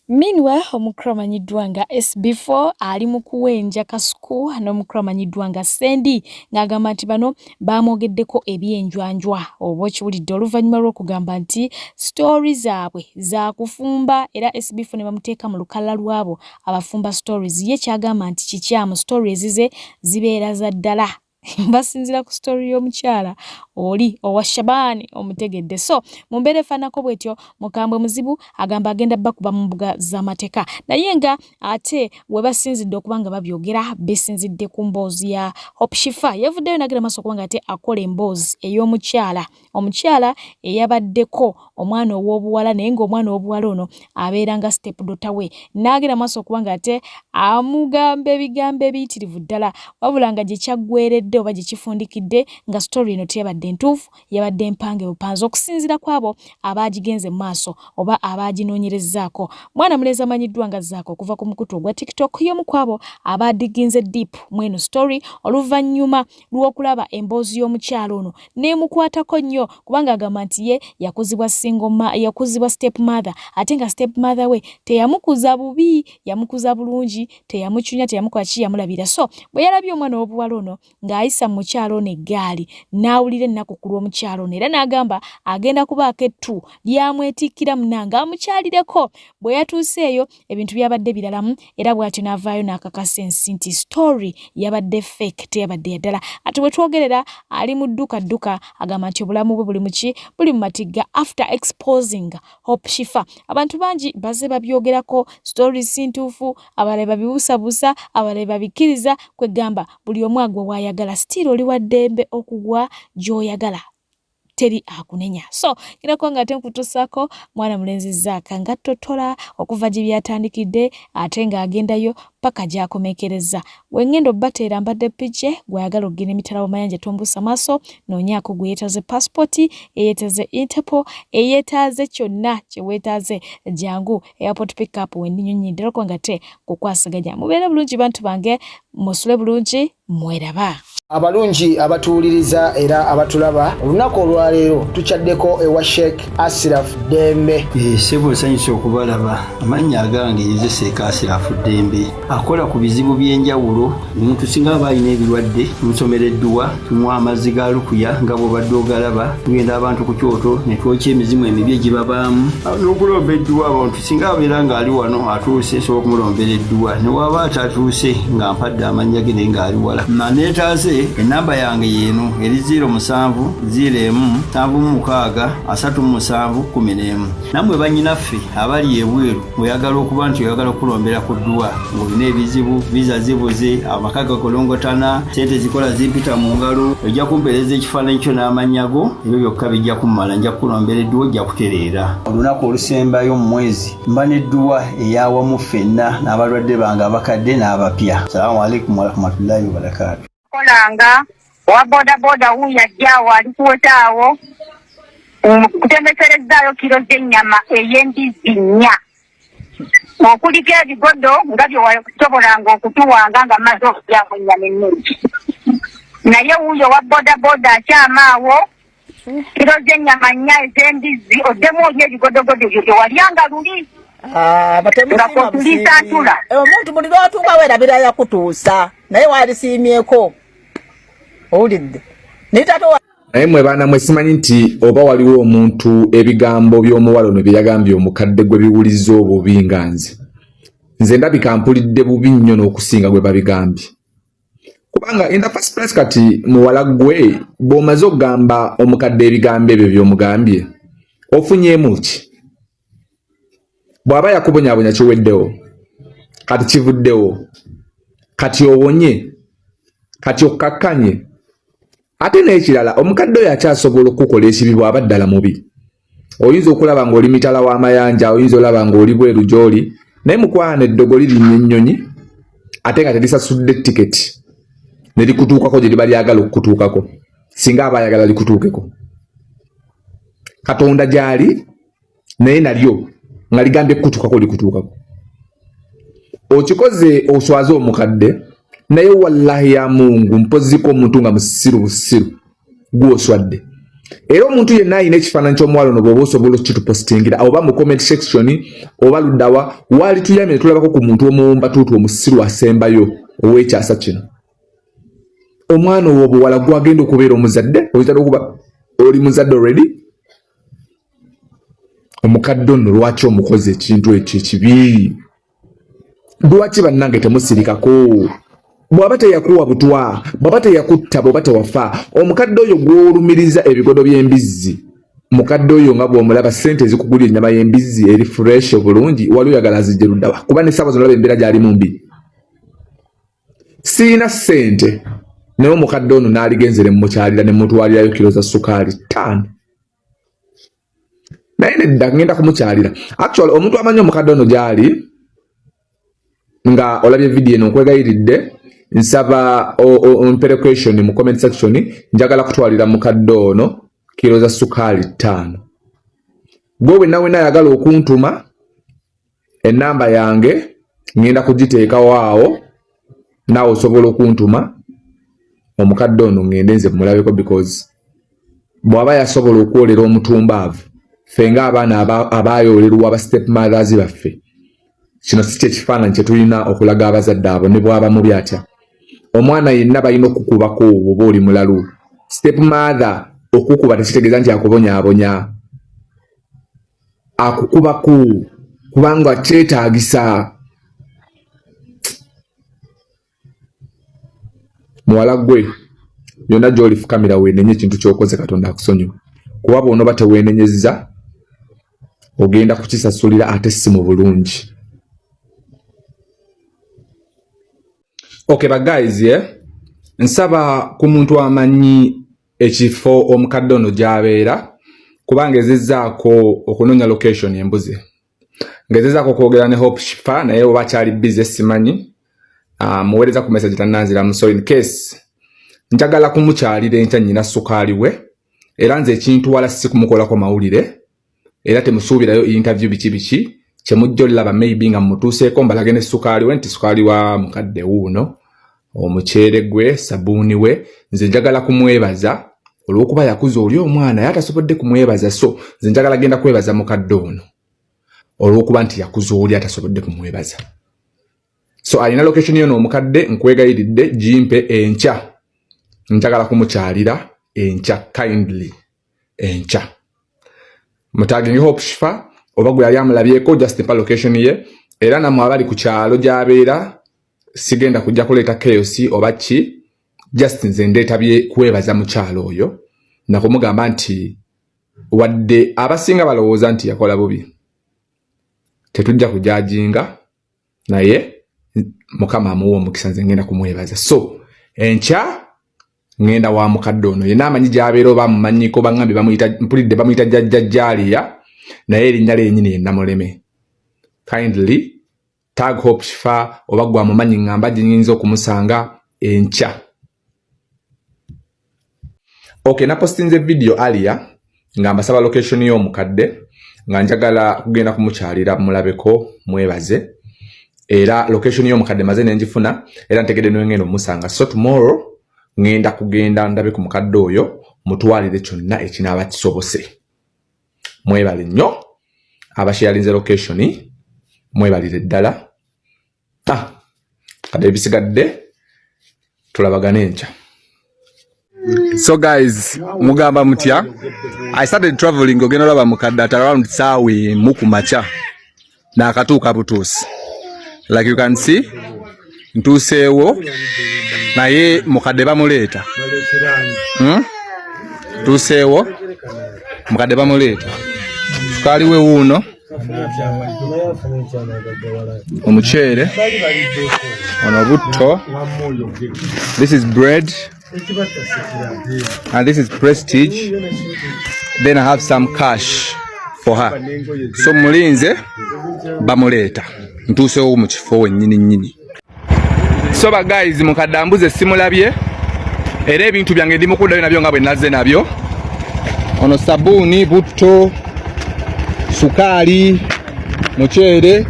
Meanwhile, omukulu amanyiddwa nga SB4 ali mu kuwenja kasuku n'omukulu amanyiddwa nga Sendi ng'agamba nti bano bamwogeddeko ebyenjwanjwa oba okiwulidde oluvannyuma lw'okugamba nti stories zaabwe za kufumba era SB4 ne bamuteeka mu lukalala lwabo abafumba stories ye kyagamba nti kikyamu stories ze zibeera za ddala basinzira ku story y'omukyala oli owa Shabani omutegedde so mumbeera efaanako bwetyo mukambwe muzibu agamba agenda bakuba mu mbuga z'amateeka naye nga ate we basinzidde okuba nga babyogera besinzidde ku mboozi ya Hope Shifa yavuddeyo nagira maaso okuba nga ate akola emboozi ey'omukyala omukyala eyabaddeko omwana ow'obuwala naye ng'omwana ow'obuwala ono abeera nga step daughter we nagira maaso okuba nga ate amugamba ebigambo ebiyitirivu ddala wabula nga gye kyaggweredde oba gye kifundikidde nga story eno teyabadde ntuufu yabadde mpange bupanzi okusinzira kwabo abaagigenze mu maaso oba abaaginoonyerezaako mwana mulezi amanyiddwa nga Zaako okuva ku mukutu ogwa TikTok y'omu kwabo abaadiginze deep mweno story oluvannyuma lw'okulaba emboozi y'omukyalo ono neemukwatako nnyo kubanga agamba nti ye yakuzibwa step mother ate nga step mother we teyamukuza bubi yamukuza bulungi teyamucunya teyamukola ki yamulabira so bwe yalabye omwana w'obuwala ono ng'ayisa mu mukyalo ono eggaali n'awulira ennaku ku lw'omukyalo ono era n'agamba agenda kubaako ettu lyamwetikkira munanga amukyalireko bwe yatuuseeyo ebintu byabadde biralamu era bw'atyo n'avaayo n'akakasa ensi nti story yabadde fake teyabadde ya ddala ate bwe twogerera ali mu dduka agamba nti obulamu bwe buli muki buli mu matigga after exposing Hope Shifa abantu bangi baze babyogerako stories sintuufu abalala babibuusabuusa abalala babikkiriza kwegamba buli omu agwa waayagala still oli wa ddembe okugwa gy'oyagala teri akunenya so kirako nga ate nkutuusako mwana mulenzi Zaaka nga totola okuva gye byatandikidde ate ng'agendayo paka gy'akomekereza wengendo obateera mbadde PJ gwayagala okugenda emitala w'amayanja tombuusa maaso noonyaako gwe yeetaaze passport eyeetaaze Interpol eyeetaaze kyonna kye weetaaze jangu airport pick up wendinyonyiddera okuba nga te kukwasaganya mubeere bulungi bantu bange musule bulungi mweraba abalungi abatuwuliriza era abatulaba olunaku olwaleero tukyaddeko ewa Sheikh Ashraf Dembe sebo nsanyusa okubalaba amannya agange yeze Sheikh Ashraf Dembe akola ku bizibu by'enjawulo omuntu singa aba alina ebirwadde tumusomereddwa tumuwa amazzi ga lukuya nga bw'obadde ogalaba tugenda abantu ku kyoto ne twokya emizimu emibi egibabaamu n'okulomba edduwa abantu singa abeera ng'ali wano atuuse sobola okumulombera edduwa ne waba atatuuse nga mpadde amannya ge naye ng'ali wala neetaaze enamba yange yeeno eri 0707763711 nammwe bannyinaffe abali ebweru oyagala okuba nti oyagala okulombera ku dduwa ng'olina ebizibu viza zibuze amaka gakolongotana sente zikola zimpita mu ngalo ojja kumpeereza ekifaananyi kyo n'amannya go ebyo byokka bijja kummala nja kukulombera edduwa ojja kutereera olunaku olusembayo mu mwezi mba n'edduwa eyawamu ffenna n'abalwadde bange abakadde n'abapya salaamu alaikum warahmatullahi wabarakatu kolanga wa boda wuyajjaawo alikuwetaawo kutembeserezaayo kiro z'ennyama ey'embizi 4 okuliko ebigodo nga bye wasobolanga okutuwanga nga maze okujjaamu ennyama ennungi naye wuuyo wa boda akyamaawo kilo z'ennyama nnya ez'embizi oddemu olya ebigodogodo byo tewalyanga luli batemuliisa omuntu buli lw'otuuka weerabira yakutuusa naye waalisiimyeko owulidde naye mwe baana mwe simanyi nti oba waliwo omuntu ebigambo by'omuwala ono bye yagambye omukadde gwe biwulizza obubi nga nze ndabika mpulidde bubi nnyo n'okusinga gwe babigambye. Kubanga in the first place kati muwala gwe bw'omaze okugamba omukadde ebigambo ebyo by'omugambye ofunyeemu ki? Bw'aba yakubonyaabonya kiweddewo kati kivuddewo kati owonye kati okkakkanye. Ate n'ekirala omukadde oyo akyasobola okukola ekibi bw'aba ddala mubi. Oyinza okulaba ng'oli mitala w'amayanja, oyinza olaba ng'oli bweru gy'oli, naye mukwana eddogo lirinnya ennyonyi ate nga terisasudde tiketi ne likutuukako gye liba lyagala okukutuukako singa aba ayagala likutuukeko. Katonda gy'ali naye nalyo nga ligambye kukutuukako likutuukako. Okikoze oswaze omukadde naye wallahi ya Mungu mpoziko omuntu nga musiru busiru gw'oswadde. Era omuntu yenna alina ekifaananyi ky'omuwala ono bw'oba osobola okitupostingira oba mu comment section oba luddawa waali tuyamye tulabako ku muntu omuwumba tuutu omusiru asembayo ow'ekyasa kino. Omwana owo obuwala gwagenda okubeera omuzadde oyitala okuba oli muzadde already. Omukadde ono lwaki omukozi ekintu ekyo ekibi? Lwaki bannange temusirikako? Bw'aba teyakuwa butwa, bw'aba teyakutta, bw'aba tewafa, omukadde oyo gw'olumiriza ebigodo by'embizzi, mukadde oyo nga bw'omulaba ssente ezikugulira ennyama y'embizzi eri fresh bulungi wali oyagala azijje luddawa kuba ne ssaawa zonalaba embeera gy'alimu mbi. Siina ssente naye omukadde ono n'aligenzere mmukyalira ne mutwalirayo kilo za sukaali 5. Naye nedda ngenda kumukyalira. Actually omuntu amanyi omukadde ono gy'ali nga olabye video eno nkwegayiridde nsaba on question mu comment section njagala kutwalira mukadde ono kilo za sukaali 5. Gwe wenna ayagala okuntuma ennamba yange ngenda kugiteeka waawo naawe osobola okuntuma omukadde ono ngende nze mulabeko because bw'aba yasobola okwolera omutumbaavu ffe ng'abaana abaayolerwa aba step mothers baffe kino si kyekifaananyi kye tulina okulaga abazadde abo ne bw'aba mubi atya. Omwana yenna balina okukubako oba oli mulalu. Step mother okukuba tekitegeeza nti akubonyaabonya. Akukubako kubanga kyetaagisa. Muwala gwe yonna gy'oli fukamira weenenye ekintu ky'okoze Katonda akusonyiwa. Kuba bw'onoba teweenenyezza ogenda kukisasulira ate si mu bulungi. Okay, but guys, nsaba ku muntu amanyi ekifo omukadde ono gy'abeera kuba ngezezzaako okunoonya location embuzi. Ngezezzaako okwogera ne Hope Shifa naye oba kyali busy simanyi. Muweereza ku message tannanziramu, so in case njagala kumukyalira enkya nnyina sukaali we era nze ekintu wala si kumukolako mawulire era temusuubirayo interview biki kyemujja olaba maybe nga mutuuseeko mbalage ne sukaali we nti sukaali wa mukadde wuuno omuceere gwe sabuuni we nze njagala kumwebaza olw'okuba yakuza oli omwana naye atasobodde kumwebaza, so nze njagala genda kwebaza mukadde ono olw'okuba nti yakuza oli atasobodde kumwebaza. So alina location yono omukadde nkwegayiridde jimpe enkya njagala kumukyalira enkya kindly enkya. Mutagingi Hope Shifa oba gwe yali amulabyeko just pa location ye era namwe abali ku kyalo gy'abeera sigenda kujja kuleeta chaos oba ki just nze ndeetabye kwebaza mu kyalo oyo na kumugamba nti wadde abasinga balowooza nti yakola bubi tetujja kujajinga naye Mukama amuwa omukisa nze ngenda kumwebaza. So enkya ngenda wa mukadde ono yenna amanyi gy'abeera oba mumanyiko baŋŋambye mpulidde bamuyita jjajjaliya naye erinnya lyennyini ye Namuleme. Kindly tag Hope Shifa oba gwe amumanyi ŋŋamba gye nnyinza okumusanga enkya. Okay, napostinze video aliya nga mbasaba location y'omukadde nga njagala kugenda kumukyalira mulabeko mwebaze. Era location y'omukadde maze nenjifuna era ntegedde n'engendo musanga. So tomorrow ngenda kugenda ndabe ku mukadde oyo mutwalire kyonna ekinaaba kisobose. Mwebale nnyo abasharinze location, mwebalire ddala. Kade ebisigadde tulabagane enkya. So guys, mugamba mutya? I started traveling ogenda olaba mukadde at around saawe mukumacha na akatuuka butuusi. Like you can see, ntuuseewo naye mukadde bamuleeta. Ntuuseewo mukadde bamuleeta. Sukaali we wuuno, omuceere, ono butto. This is bread. And this is Prestige. Then I have some cash for her. So mulinze bamuleta ntuusewo mu kifo nyini. So ba guys, mukadde ambuze simulabye era ebintu byange ndi mukuddayo nabyo nga bwe nazze nabyo. Ono sabuni, butto, sukaali, muceere.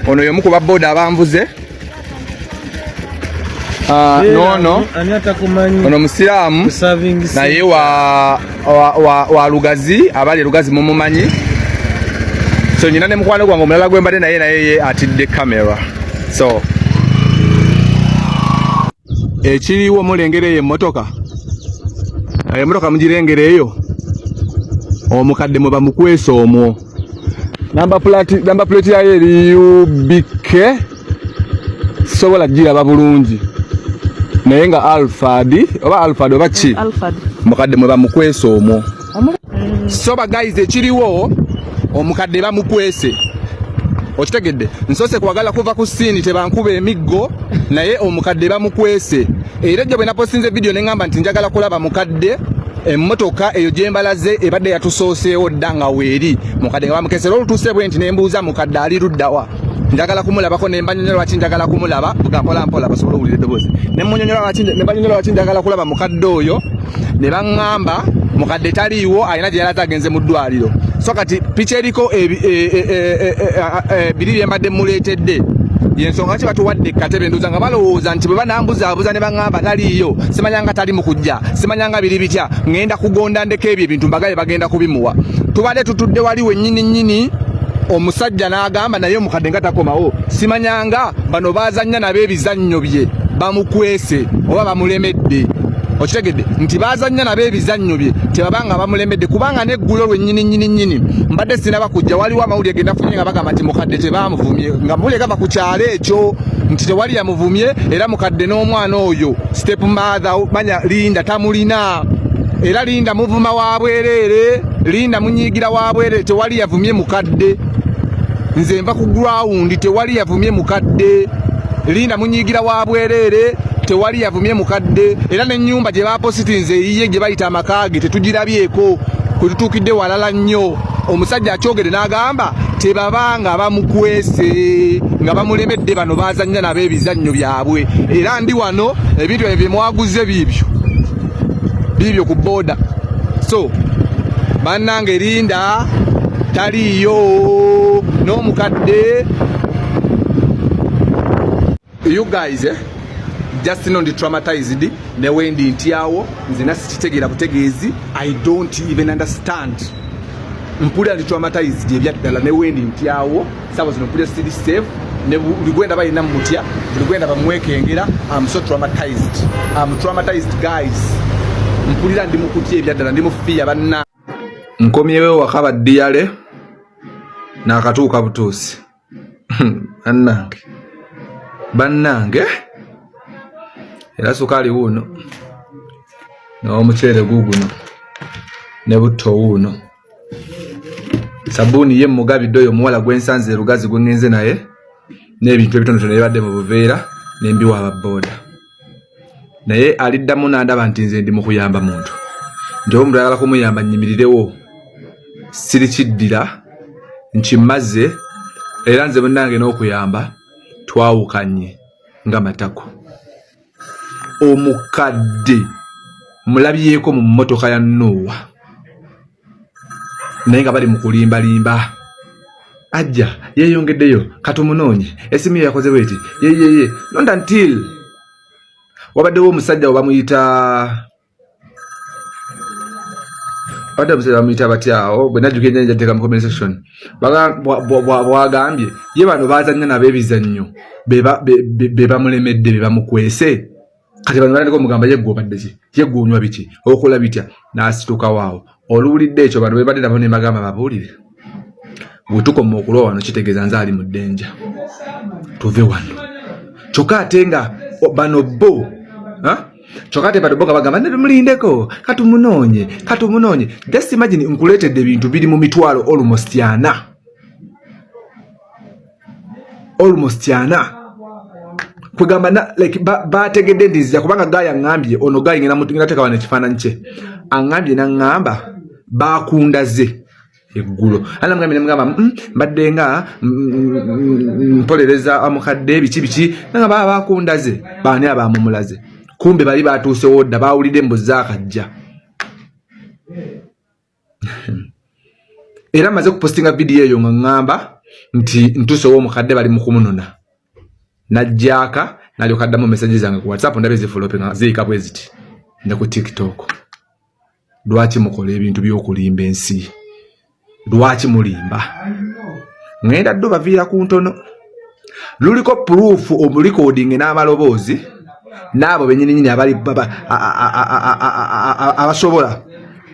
Ono yomu ku baboda abambuze. No. Ono musiraamu naye wa Lugazi, abali Lugazi mumumanyi. So nyina ne mukwano gwange omulala gwembadde naye atidde kamera. So ekiriwo mulengereyo emmotoka. Emmotoka mugirengereyo. Omukadde mwe bamukwesa omwo. Number plate yayo eri UBK. Sobola giraba bulungi. Naye nga Alfred oba ki? Mukadde mwe bamukwesa omwo. So ba guys, ekiriwo omukadde bamukwese. Okitegedde? Nsose kwagala kuva ku scene tebankuba emiggo naye omukadde bamukwese. Era gye bwe naposinze video ne ngamba nti njagala kulaba mukadde emmotoka eyo gyembalaze ebadde yatusooseewo dda nga weeri. Mukadde nga bamukesera olutuuse bwe nti nembuuza mukadde ali luddawa. Njagala kumulabako ne mbanyonyola lwaki njagala kumulaba mpola basobole owulira eddoboozi. Ne mbanyonyola lwaki njagala kulaba mukadde oyo ne baŋŋamba mukadde taliiwo alina gye yalaze agenze mu ddwaliro. So kati picha eriko biri bye mbadde muleetedde yensonga ki batuwadde katebe nduza nga balowooza nti bwe banambuzaabuza ne baŋŋamba taliiyo, simanyanga tali mu kujja, simanyanga biri bitya, ŋŋenda kugonda ndeko ebyo ebintu mbagaye bagenda kubimuwa. Tubadde tutudde wali wennyini omusajja n'agamba naye omukadde nga takomawo, simanyanga bano baazannya nabo ebizannyo bye bamukwese oba bamulemedde. Okitegedde nti baazannya nabo ebizannyo bye tebabanga bamulemedde kubanga n'eggulo lwennyini mbadde sinaba kujja waliwo amawulire genda funye nga bagamba nti mukadde tebamuvumye nga mawulire gava ku kyalo ekyo nti tewali yamuvumye era mukadde n'omwana oyo step mother manya Linda tamulina era Linda muvuma wa bwereere, Linda munyiigira wa bwereere, tewali yavumye mukadde. Nze mva ku ground tewali yavumye mukadde. Linda munyiigira wa bwereere, tewali yavumye mukadde. Era n'ennyumba gye bapositinze eyiye gye bayita amakaage tetugirabyeko kututuukidde walala nnyo. Omusajja akyogere n'agamba tebabanga bamukwese nga bamulemedde bano baazannya nabo ebizannyo byabwe. Era ndi wano ebintu ebyo bye mwaguze bibyo ku boda. So bannange Linda taliyo n'omukadde. You guys just not traumatized ne wendi ntiawo nze nasitegeera butegeezi. I don't even understand. Mpulira ndi traumatized ebyaddala ne wendi ntiawo sabo zino mpulira still safe ne ligwenda balina mutya ligwenda bamwekengera. I'm so traumatized. I'm traumatized guys. Mpulira ndi mukutya ebyaddala ndi mufiya banna. Nkomyewo wakaba diyale na akatuuka butuusi. Bannange era sukaali wuuno n'omuceere guuguno ne butto wuuno. Sabuni ye mugabidde oyo muwala gwensanze Lugazi gwe ngenze naye n'ebintu ebitonotono ebibadde mu buveera n'embiwa ababooda. Naye aliddamu n'andaba nti nze ndi mu kuyamba muntu. Nti omuntu ayagala kumuyamba nnyimirirewo sirikiddira nkimaze era nze bannange n'okuyamba twawukanye nga matako. Omukadde mulabyeko mu mmotoka ya Noah naye nga bali mu kulimbalimba. Ajja yeeyongeddeyo katumunoonye esimu yakoze bweti ye not until wabaddewo omusajja bamuyita abadde musera bamuyita batyawo bwe najjuka ennyanja nteeka mu comment section bwagambye ye bano baazannya nabo ebizannyo be bamulemedde be bamukwese kati bano balandiko omugamba yeggwe obadde ki yeggwe onywa biki okola bitya n'asituka waawo oluwulidde ekyo bano bebadde nabo ne bagamba babuulire bwe tukoma okulwa wano kitegeeza nze ali mu ddenja tuve wano kyokka ate nga bano bo kyokka ate bano bo nga bagamba nemulindeko katumunoonye just imagine nkuleetedde ebintu biri mu mitwalo almost 40 kwegamba like bategedde ndizija kubanga gaya ngambye ono gayi ngena tekawana ekifaananyi kye angambye naŋŋamba bakundaze eggulo anamugambye namugamba mbadde nga mpolereza amukadde biki nanga baba bakundaze baani abamumulaze kumbe bali batuusewo dda bawulidde embuzi akajja era maze kupostinga vidiyo eyo nga ŋŋamba nti ntuusewo omukadde bali mu kumunona najjaaka nalyoka addamu messages zange ku WhatsApp ndabe zifulopinga ziika bwe ziti ne ku TikTok. Lwaki mukola ebintu by'okulimba ensi? Lwaki mulimba? Ngenda ddo baviira ku ntono. Luliko proof omurecording n'amaloboozi n'abo bennyini abali abasobola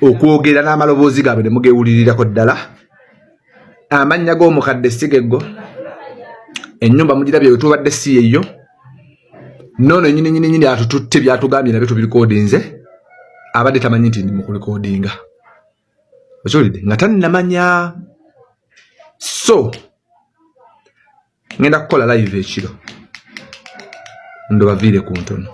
okwogera n'amaloboozi gaabwe ne mugewulirirako ddala. Amannya g'omukadde Sigeggo ennyumba mugirabye bwe tubadde si eyo nono nyini atututte byatugambye nabyo tubirikodinze abadde tamanyi nti ndi mu kulikodinga okiwulidde nga tannamanya so ngenda kukola live ekiro ndo baviire ku ntono.